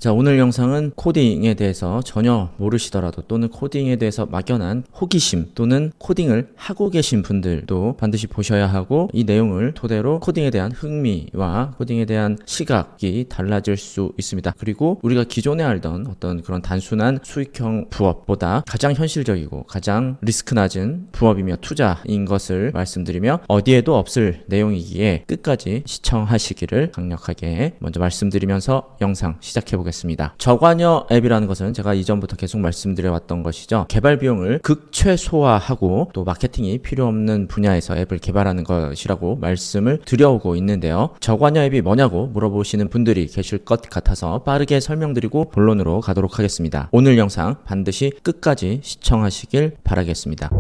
자, 오늘 영상은 코딩에 대해서 전혀 모르시더라도 또는 코딩에 대해서 막연한 호기심 또는 코딩을 하고 계신 분들도 반드시 보셔야 하고, 이 내용을 토대로 코딩에 대한 흥미와 코딩에 대한 시각이 달라질 수 있습니다. 그리고 우리가 기존에 알던 어떤 그런 단순한 수익형 부업보다 가장 현실적이고 가장 리스크 낮은 부업이며 투자인 것을 말씀드리며, 어디에도 없을 내용이기에 끝까지 시청하시기를 강력하게 먼저 말씀드리면서 영상 시작해 보겠습니다. 저관여 앱이라는 것은 제가 이전부터 계속 말씀드려왔던 것이죠. 개발 비용을 극최소화하고 또 마케팅이 필요 없는 분야에서 앱을 개발하는 것이라고 말씀을 드려오고 있는데요. 저관여 앱이 뭐냐고 물어보시는 분들이 계실 것 같아서 빠르게 설명드리고 본론으로 가도록 하겠습니다. 오늘 영상 반드시 끝까지 시청하시길 바라겠습니다.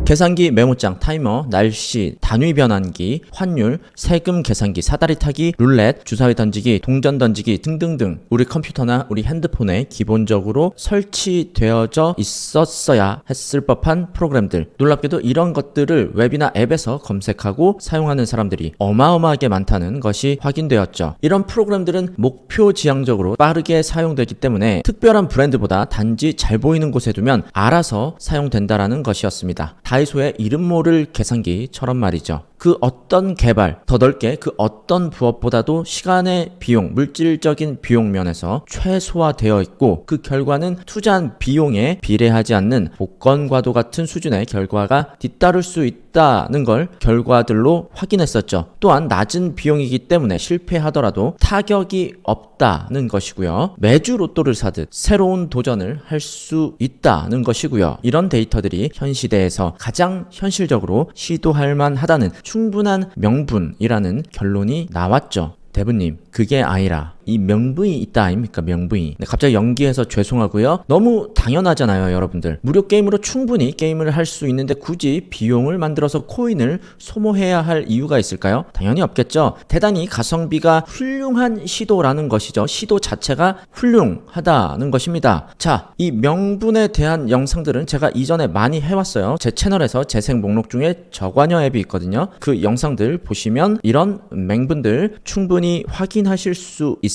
계산기, 메모장, 타이머, 날씨, 단위 변환기, 환율, 세금 계산기, 사다리 타기, 룰렛, 주사위 던지기, 동전 던지기 등등등 우리 컴퓨터나 우리 핸드폰에 기본적으로 설치되어져 있었어야 했을 법한 프로그램들, 놀랍게도 이런 것들을 웹이나 앱에서 검색하고 사용하는 사람들이 어마어마하게 많다는 것이 확인되었죠. 이런 프로그램들은 목표 지향적으로 빠르게 사용되기 때문에 특별한 브랜드보다 단지 잘 보이는 곳에 두면 알아서 사용된다라는 것이었습니다. 다이소의 이름 모를 계산기처럼 말이죠. 그 어떤 개발, 더 넓게 그 어떤 부업보다도 시간의 비용, 물질적인 비용 면에서 최소화되어 있고, 그 결과는 투자한 비용에 비례하지 않는 복권과도 같은 수준의 결과가 뒤따를 수 있다는 걸 결과들로 확인했었죠. 또한 낮은 비용이기 때문에 실패하더라도 타격이 없다는 것이고요. 매주 로또를 사듯 새로운 도전을 할 수 있다는 것이고요. 이런 데이터들이 현 시대에서 가장 현실적으로 시도할 만하다는 충분한 명분이라는 결론이 나왔죠. 대부님, 그게 아니라 이 명분이 있다 아닙니까? 명분이. 갑자기 연기해서 죄송하고요. 너무 당연하잖아요, 여러분들. 무료 게임으로 충분히 게임을 할 수 있는데 굳이 비용을 만들어서 코인을 소모해야 할 이유가 있을까요? 당연히 없겠죠. 대단히 가성비가 훌륭한 시도라는 것이죠. 시도 자체가 훌륭하다는 것입니다. 자, 이 명분에 대한 영상들은 제가 이전에 많이 해왔어요. 제 채널에서 재생 목록 중에 저관여 앱이 있거든요. 그 영상들 보시면 이런 명분들 충분히 확인하실 수 있습니다.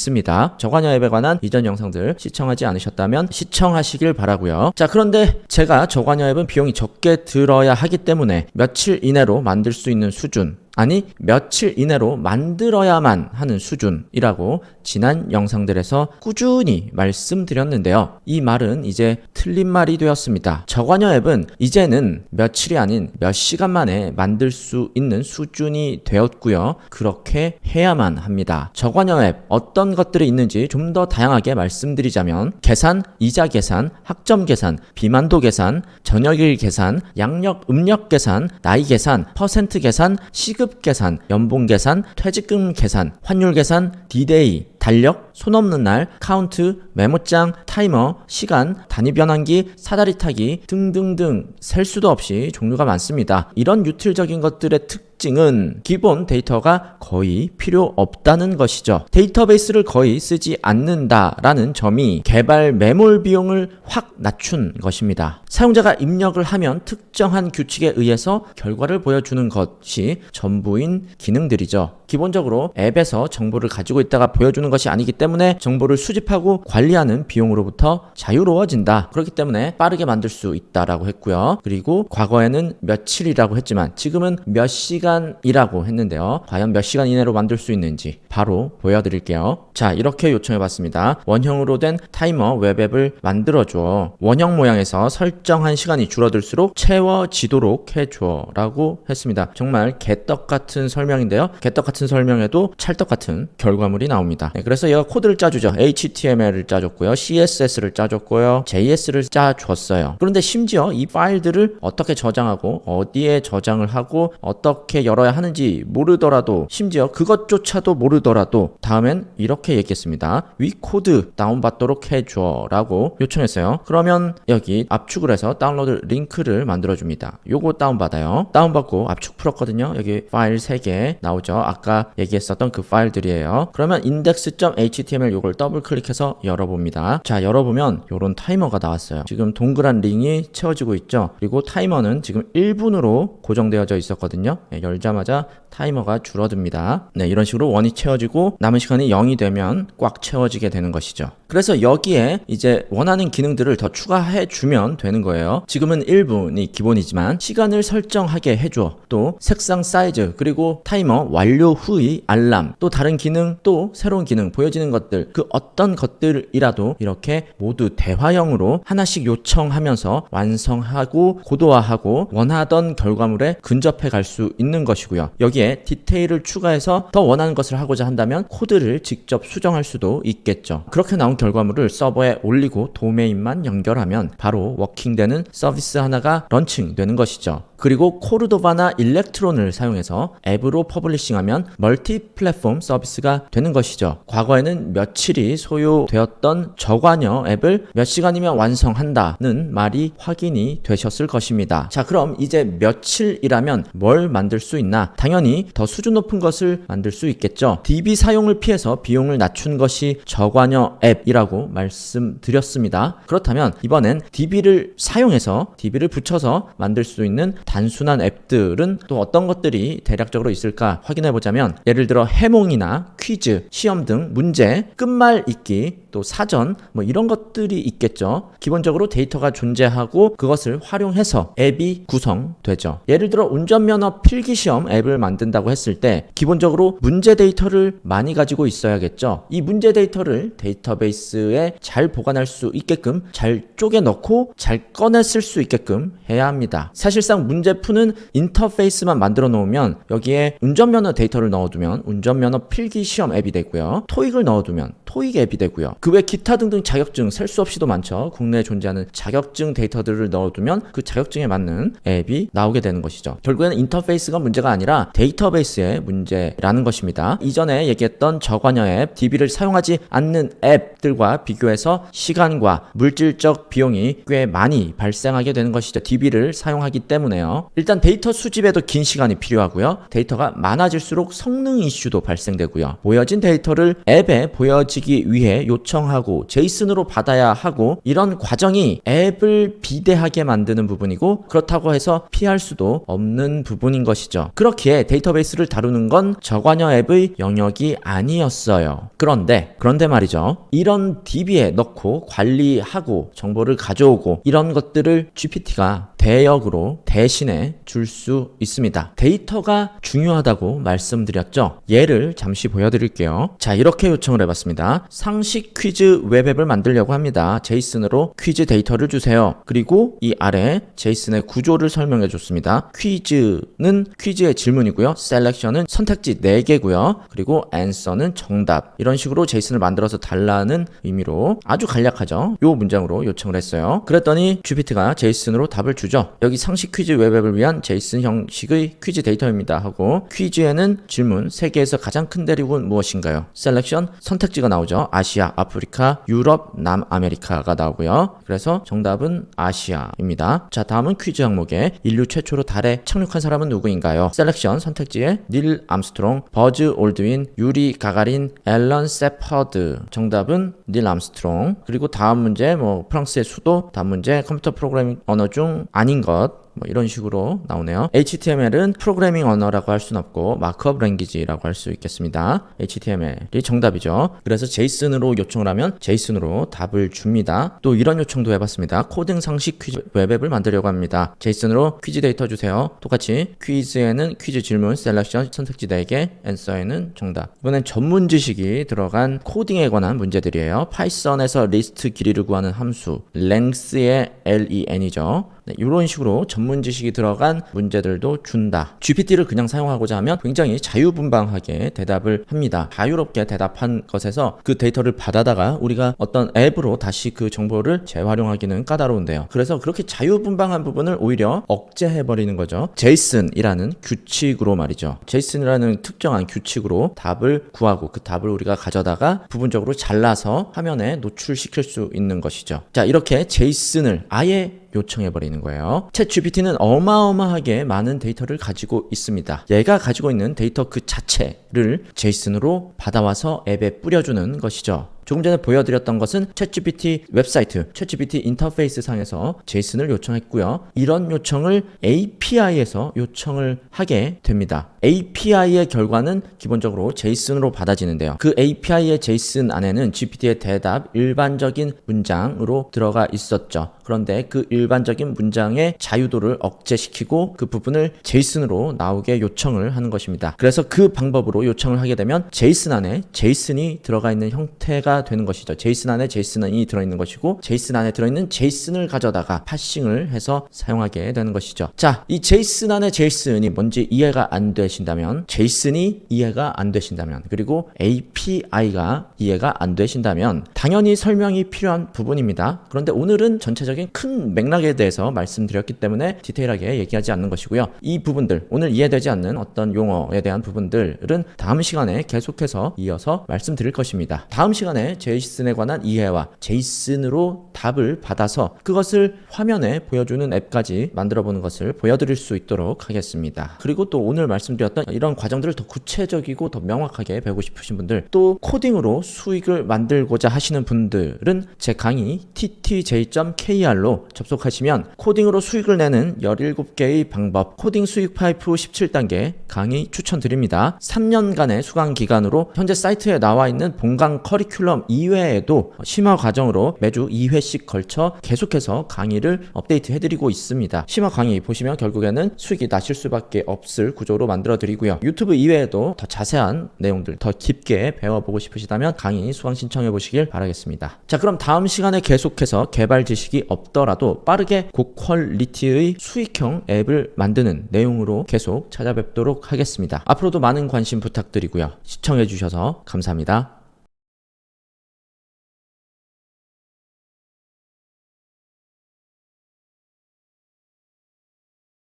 저관여 앱에 관한 이전 영상들 시청하지 않으셨다면 시청하시길 바라고요. 자, 그런데 제가 저관여 앱은 비용이 적게 들어야 하기 때문에 며칠 이내로 만들 수 있는 수준, 아니 며칠 이내로 만들어야만 하는 수준이라고 지난 영상들에서 꾸준히 말씀드렸는데요. 이 말은 이제 틀린 말이 되었습니다. 저관여 앱은 이제는 며칠이 아닌 몇 시간 만에 만들 수 있는 수준이 되었고요. 그렇게 해야만 합니다. 저관여 앱 어떤 것들이 있는지 좀 더 다양하게 말씀드리자면, 계산, 이자 계산, 학점 계산, 비만도 계산, 전역일 계산, 양력, 음력 계산, 나이 계산, 퍼센트 계산, 시급 계산, 연봉 계산, 퇴직금 계산, 환율 계산, 디데이, 달력, 손 없는 날, 카운트, 메모장, 타이머, 시간, 단위 변환기, 사다리 타기 등등등 셀 수도 없이 종류가 많습니다. 이런 유틸적인 것들의 특징은 기본 데이터가 거의 필요 없다는 것이죠. 데이터베이스를 거의 쓰지 않는다라는 점이 개발 매몰 비용을 확 낮춘 것입니다. 사용자가 입력을 하면 특정한 규칙에 의해서 결과를 보여주는 것이 전부인 기능들이죠. 기본적으로 앱에서 정보를 가지고 있다가 보여주는 것이 아니기 때문에 정보를 수집하고 관리하는 비용으로부터 자유로워진다. 그렇기 때문에 빠르게 만들 수 있다라고 했고요. 그리고 과거에는 며칠이라고 했지만 지금은 몇 시간이라고 했는데요. 과연 몇 시간 이내로 만들 수 있는지 바로 보여드릴게요. 자, 이렇게 요청해봤습니다. 원형으로 된 타이머 웹앱을 만들어줘. 원형 모양에서 설정한 시간이 줄어들수록 채워지도록 해줘 라고 했습니다. 정말 개떡같은 설명인데요. 개떡같은 설명에도 찰떡같은 결과물이 나옵니다. 그래서 얘가 코드를 짜주죠. HTML을 짜줬고요. CSS를 짜줬고요. JS를 짜줬어요. 그런데 심지어 이 파일들을 어떻게 저장하고 어디에 저장을 하고 어떻게 열어야 하는지 모르더라도, 심지어 그것조차도 모르더라도 다음엔 이렇게 얘기했습니다. 위 코드 다운받도록 해줘 라고 요청했어요. 그러면 여기 압축을 해서 다운로드 링크를 만들어줍니다. 요거 다운받아요. 다운받고 압축 풀었거든요. 여기 파일 3개 나오죠. 아까 얘기했었던 그 파일들이에요. 그러면 index.html 요걸 더블 클릭해서 열어봅니다. 자, 자, 열어보면 이런 타이머가 나왔어요. 지금 동그란 링이 채워지고 있죠. 그리고 타이머는 지금 1분으로 고정되어져 있었거든요. 네, 열자마자 타이머가 줄어듭니다. 네, 이런 식으로 원이 채워지고 남은 시간이 0이 되면 꽉 채워지게 되는 것이죠. 그래서 여기에 이제 원하는 기능들을 더 추가해 주면 되는 거예요. 지금은 1분이 기본이지만 시간을 설정하게 해줘. 또 색상 사이즈, 그리고 타이머 완료 후의 알람, 또 다른 기능, 또 새로운 기능, 보여지는 것들, 그 어떤 것들이라도 이렇게 모두 대화형으로 하나씩 요청하면서 완성하고 고도화하고 원하던 결과물에 근접해 갈 수 있는 것이고요. 여기에 디테일을 추가해서 더 원하는 것을 하고자 한다면 코드를 직접 수정할 수도 있겠죠. 그렇게 나온 결과물을 서버에 올리고 도메인만 연결하면 바로 워킹되는 서비스 하나가 런칭되는 것이죠. 그리고 코르도바나 일렉트론을 사용해서 앱으로 퍼블리싱하면 멀티 플랫폼 서비스가 되는 것이죠. 과거에는 며칠이 소요되었던 저관여 앱을 몇 시간이면 완성한다는 말이 확인이 되셨을 것입니다. 자, 그럼 이제 며칠이라면 뭘 만들 수 있나? 당연히 더 수준 높은 것을 만들 수 있겠죠. DB 사용을 피해서 비용을 낮춘 것이 저관여 앱이라고 말씀드렸습니다. 그렇다면 이번엔 DB를 사용해서 DB를 붙여서 만들 수 있는 단순한 앱들은 또 어떤 것들이 대략적으로 있을까 확인해보자면, 예를 들어 해몽이나 퀴즈, 시험 등 문제, 끝말 잇기, 또 사전, 뭐 이런 것들이 있겠죠. 기본적으로 데이터가 존재하고 그것을 활용해서 앱이 구성되죠. 예를 들어 운전면허 필기시험 앱을 만든다고 했을 때 기본적으로 문제 데이터를 많이 가지고 있어야겠죠. 이 문제 데이터를 데이터베이스에 잘 보관할 수 있게끔 잘 쪼개 넣고 잘 꺼내 쓸 수 있게끔 해야 합니다. 사실상 문제 푸는 인터페이스만 만들어 놓으면 여기에 운전면허 데이터를 넣어두면 운전면허 필기시험 앱이 되고요. 토익을 넣어두면 토익 앱이 되고요. 그 외 기타 등등 자격증 셀 수 없이도 많죠. 국내에 존재하는 자격증 데이터들을 넣어두면 그 자격증에 맞는 앱이 나오게 되는 것이죠. 결국에는 인터페이스가 문제가 아니라 데이터베이스의 문제라는 것입니다. 이전에 얘기했던 저관여 앱, DB를 사용하지 않는 앱들과 비교해서 시간과 물질적 비용이 꽤 많이 발생하게 되는 것이죠. DB를 사용하기 때문에요. 일단 데이터 수집에도 긴 시간이 필요하고요. 데이터가 많아질수록 성능 이슈도 발생되고요. 보여진 데이터를 앱에 보여지기 위해 요청하고 제이슨으로 받아야 하고, 이런 과정이 앱을 비대하게 만드는 부분이고 그렇다고 해서 피할 수도 없는 부분인 것이죠. 그렇기에 데이터베이스를 다루는 건 저관여 앱의 영역이 아니었어요. 그런데 말이죠. 이런 DB에 넣고 관리하고 정보를 가져오고 이런 것들을 GPT가 대역으로 대신해 줄 수 있습니다. 데이터가 중요하다고 말씀드렸죠. 예를 잠시 보여드릴게요. 자, 이렇게 요청을 해봤습니다. 상식 퀴즈 웹앱을 만들려고 합니다. 제이슨으로 퀴즈 데이터를 주세요. 그리고 이 아래 제이슨의 구조를 설명해 줬습니다. 퀴즈는 퀴즈의 질문이고요. 셀렉션은 선택지 4개고요. 그리고 answer는 정답. 이런 식으로 제이슨을 만들어서 달라는 의미로 아주 간략하죠. 요 문장으로 요청을 했어요. 그랬더니 GPT가 제이슨으로 답을 주죠. 여기 상식 퀴즈 웹앱을 위한 제이슨 형식의 퀴즈 데이터입니다 하고, 퀴즈에는 질문 3개에서 가장 큰 대륙은 무엇인가요? 셀렉션 선택지가 나오죠. 아시아, 아프리카, 유럽, 남아메리카가 나오고요. 그래서 정답은 아시아입니다. 자, 다음은 퀴즈 항목에 인류 최초로 달에 착륙한 사람은 누구인가요? 셀렉션 선택지에 닐 암스트롱, 버즈 올드윈, 유리 가가린, 앨런 세퍼드. 정답은 닐 암스트롱. 그리고 다음 문제 프랑스의 수도, 다음 문제 컴퓨터 프로그래밍 언어 중 아닌 것, 이런 식으로 나오네요. HTML은 프로그래밍 언어라고 할 수는 없고 마크업 랭귀지라고 할 수 있겠습니다. HTML이 정답이죠. 그래서 제이슨으로 요청을 하면 제이슨으로 답을 줍니다. 또 이런 요청도 해봤습니다. 코딩 상식 퀴즈 웹앱을 만들려고 합니다. 제이슨으로 퀴즈 데이터 주세요. 똑같이 퀴즈에는 퀴즈 질문, 셀렉션 선택지 4개, 앤서에는 정답. 이번엔 전문 지식이 들어간 코딩에 관한 문제들이에요. 파이썬에서 리스트 길이를 구하는 함수 length의 len이죠. 네, 이런 식으로 전문 지식이 들어간 문제들도 준다. GPT를 그냥 사용하고자 하면 굉장히 자유분방하게 대답을 합니다. 자유롭게 대답한 것에서 그 데이터를 받아다가 우리가 어떤 앱으로 다시 그 정보를 재활용하기는 까다로운데요. 그래서 그렇게 자유분방한 부분을 오히려 억제해버리는 거죠. 제이슨이라는 규칙으로 말이죠. 제이슨이라는 특정한 규칙으로 답을 구하고 그 답을 우리가 가져다가 부분적으로 잘라서 화면에 노출시킬 수 있는 것이죠. 자, 이렇게 제이슨을 아예 요청해버리는 거예요. 챗GPT는 어마어마하게 많은 데이터를 가지고 있습니다. 얘가 가지고 있는 데이터 그 자체를 제이슨으로 받아와서 앱에 뿌려주는 것이죠. 조금 전에 보여드렸던 것은 챗GPT 웹사이트, 챗GPT 인터페이스 상에서 제이슨을 요청했고요. 이런 요청을 API에서 요청을 하게 됩니다. API의 결과는 기본적으로 제이슨으로 받아지는데요. 그 API의 제이슨 안에는 GPT의 대답 일반적인 문장으로 들어가 있었죠. 그런데 그 일반적인 문장의 자유도를 억제시키고 그 부분을 제이슨으로 나오게 요청을 하는 것입니다. 그래서 그 방법으로 요청을 하게 되면 제이슨 안에 제이슨이 들어가 있는 형태가 되는 것이죠. 제이슨 안에 제이슨이 들어있는 것이고 제이슨 안에 들어있는 제이슨을 가져다가 파싱을 해서 사용하게 되는 것이죠. 자, 이 제이슨 안에 제이슨이 뭔지 이해가 안 되신다면, 제이슨이 이해가 안 되신다면, 그리고 API가 이해가 안 되신다면 당연히 설명이 필요한 부분입니다. 그런데 오늘은 전체적인 큰 맥락에 대해서 말씀드렸기 때문에 디테일하게 얘기하지 않는 것이고요. 이 부분들, 오늘 이해되지 않는 어떤 용어에 대한 부분들은 다음 시간에 계속해서 이어서 말씀드릴 것입니다. 다음 시간에 제이슨에 관한 이해와 제이슨으로 답을 받아서 그것을 화면에 보여주는 앱까지 만들어 보는 것을 보여드릴 수 있도록 하겠습니다. 그리고 또 오늘 말씀드렸던 이런 과정들을 더 구체적이고 더 명확하게 배우고 싶으신 분들, 또 코딩으로 수익을 만들고자 하시는 분들은 제 강의 ttj.kr로 접속하시면 코딩으로 수익을 내는 17개의 방법, 코딩 수익 파이프 17단계 강의 추천드립니다. 3년간의 수강 기간으로 현재 사이트에 나와 있는 본강 커리큘럼 이외에도 심화 과정으로 매주 2회씩 걸쳐 계속해서 강의를 업데이트 해드리고 있습니다. 심화 강의 보시면 결국에는 수익이 나실 수밖에 없을 구조로 만들어 드리고요. 유튜브 이외에도 더 자세한 내용들 더 깊게 배워보고 싶으시다면 강의 수강 신청해 보시길 바라겠습니다. 자, 그럼 다음 시간에 계속해서 개발 지식이 없더라도 빠르게 고퀄리티의 수익형 앱을 만드는 내용으로 계속 찾아뵙도록 하겠습니다. 앞으로도 많은 관심 부탁드리고요. 시청해 주셔서 감사합니다.